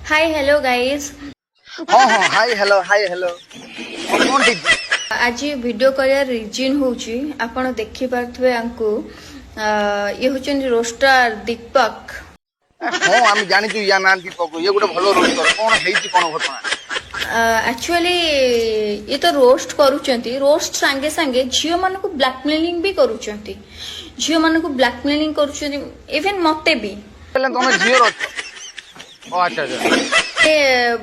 Hi hello guys. हाँ हाँ hi hello कौन ठीक आज वीडियो कर रिजन होची आपण देखि पारथबे आंकु ये होचन रोस्टर दीपक। हाँ आम जानी या ना दीपक ये गोटे भल रोस्टर कौन हेची कौन घटना एक्चुअली ये तो रोस्ट करूचंती, रोस्ट संगे संगे झियो मान को ब्लैकमेलिंग भी करूचंती, झियो मान को ब्लैकमेलिंग करूचंती, इवन मते भी। तुम झील अच्छा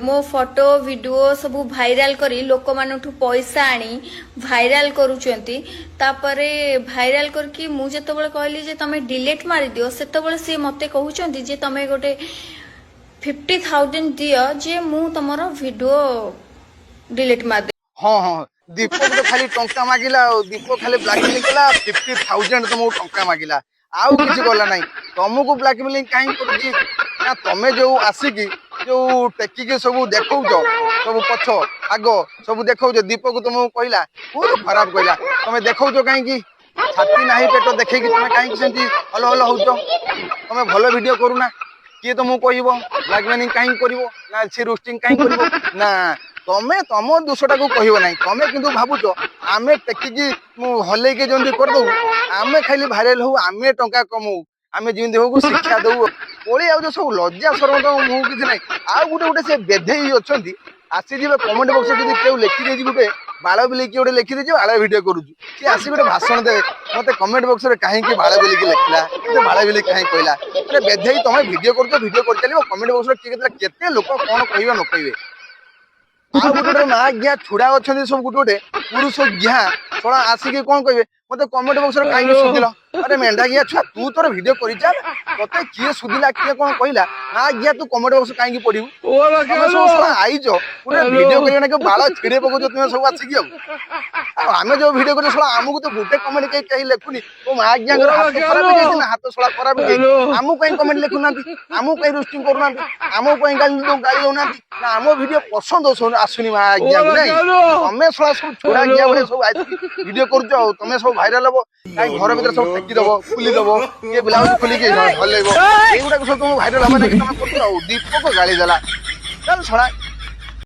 मो फोटो वीडियो सब भाइराल करी लोक मानठू पैसा आनी भाइराल करूचंती। तापरे भाइराल करके मु जेतबेले कहली जे तमे डिलीट मारी दियो सेतबेले से मते कहउचंती जे तमे गोटे 50,000 दियो जे मु तमरो वीडियो डिलीट मार दे। हाँ हाँ दीपक तो खाली टंका मागिला दीपक खाली ब्लैकमेलिंग कला 50,000 तुमको टंका मागिला आउ किसी गला नहीं तुमको ब्लैकमेलिंग कहीं करूची ना तमे जो आसिकी जो टेकिके सब देखौ सब पछ आग सब देखौ दीपक तुमको कहला बहुत खराब कहला तमे देखौ कहीं की छाती नाही पेट देखै कि तमे कहीं सेंती हलो हलो होजो तमे भलो वीडियो करूना किए तुमको कहबो ब्लैकमेलिंग कहीं करिवो ना से रोस्टिंग कहीं करिवो ना तमे तम दोषटा को कहबो नहीं तमे किंतु भाबुचो आमे टेकिकी हलै के जंदी कर दो आमे खाली भाइराल हो आमे टंका कमौ आमे जिंदे हो शिक्षा दउ ओली आउ सब लज्जा शरम तो मु किछ नहीं आ गुटे गुटे से बेधेई अछंती आसी जिवे कमेंट बॉक्स रे जदी केउ लिखि दे गुटे बाळ बिली के गुटे लिखि दे बाळ वीडियो करू कि आसी गुटे भाषण दे मते कमेंट बॉक्स रे काहे कि बाळ बिली के लिखला ते बाळ बिली काहे कहला अरे बेधेई तमे वीडियो कर चलिबो कमेंट बॉक्स रे केते लोक कोन कहबे न कहबे आ गुटे मा गया छुड़ा अछंती सब गुटे गुटे पुरुष गया थोड़ा आसी के कोन कहबे मते कमेंट बॉक्स रे काहे सुदिला अरे मेंढा गया छुआ तू तोर वीडियो करि चल तते किए सुदिला किए कोन कहला ना गया तू कमेंट बॉक्स काहे पढिबू तमे सब आइजो पुरा वीडियो करियो के बाळ छिड़े पको तुमे सब आसी गयो आमे जो वीडियो कर सला हमहु तो गुटे कमेंट के कहि लेखुनी ओ मा गया कर हाथ खराब हो ना हाथ सला खराब हो हमहु कहीं कमेंट लेखुना हमहु कहीं रोस्टिंग करूना हमहु कहीं गाली दउना ना हमो वीडियो पसंद आसुनी मा गया नहीं तमे सला सब छोड़ा गया बोले सब आइ वीडियो करजो तमे सब भाइराल हो काई घर भीतर सब टेकी दबो खुली दबो के ब्लाउज खुली के हल्लेबो एगुडा सब तुम भाइराल हबा ना कि तमे करतो दीपक गाली देला चल छोड़ा